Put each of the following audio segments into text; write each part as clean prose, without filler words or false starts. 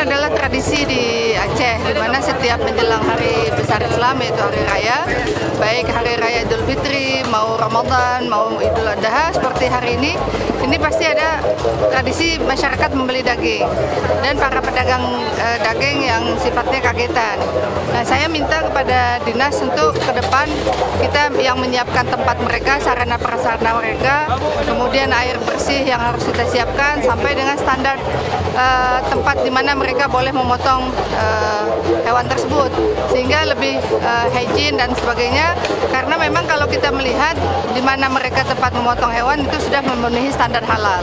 adalah tradisi di Aceh, di mana setiap menjelang hari besar Islam, yaitu hari raya, baik hari raya Idul Fitri, mau Ramadan, mau Idul Adha, seperti hari ini pasti ada tradisi masyarakat membeli daging dan para pedagang daging yang sifatnya kagetan. Nah, saya minta kepada dinas untuk ke depan kita yang menyiapkan tempat mereka, sarana prasarana mereka, kemudian air bersih yang harus kita siapkan sampai dengan standar tempat di mana mereka boleh memotong hewan tersebut sehingga lebih hygiene dan sebagainya, karena memang kalau kita melihat di mana mereka tempat memotong hewan itu sudah memenuhi standar halal.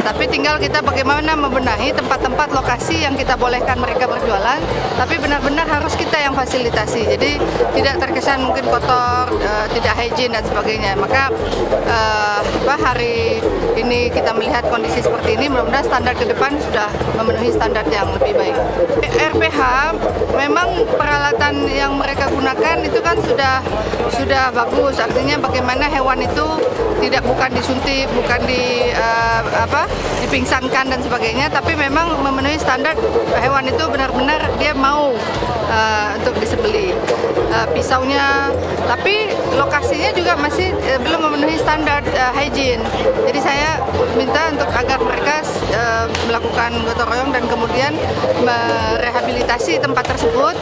Tapi tinggal kita bagaimana membenahi tempat-tempat lokasi yang kita bolehkan mereka berjualan, tapi benar-benar harus kita yang fasilitasi. Jadi tidak terkesan mungkin kotor, tidak hygiene dan sebagainya. Maka hari ini kita melihat kondisi seperti ini, mudah-mudahan standar ke depan sudah memenuhi standar yang lebih baik. RPH memang peralatan yang mereka gunakan itu kan sudah bagus, artinya bagaimana hewan itu bukan disuntik, bukan dipingsankan dan sebagainya, tapi memang memenuhi standar hewan itu benar-benar dia mau untuk disembeli. Pisaunya, tapi lokasinya juga masih belum memenuhi standar hygiene. Jadi saya minta untuk agar mereka melakukan gotong royong dan kemudian merehabilitasi tempat tersebut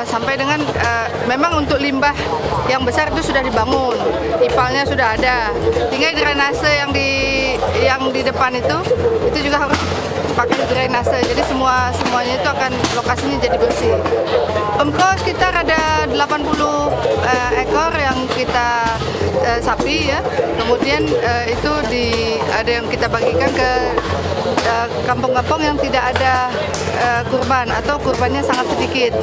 sampai dengan memang untuk limbah yang besar itu sudah dibangun, ipalnya sudah ada, tinggal drainase yang di depan itu juga harus pakai drainase, jadi semuanya itu akan lokasinya jadi bersih. Omkos sekitar ada 80 ekor yang kita sapi ya, kemudian itu ada yang kita bagikan ke kampung-kampung yang tidak ada kurban atau kurbannya sangat sedikit.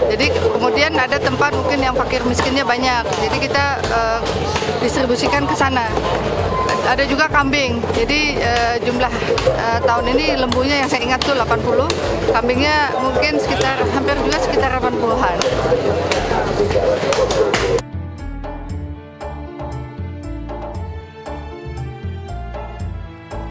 Jadi kemudian ada tempat mungkin yang fakir miskinnya banyak, jadi kita distribusikan ke sana. Ada juga kambing, jadi jumlah tahun ini lembunya yang saya ingat tuh 80, kambingnya mungkin hampir juga sekitar 80-an.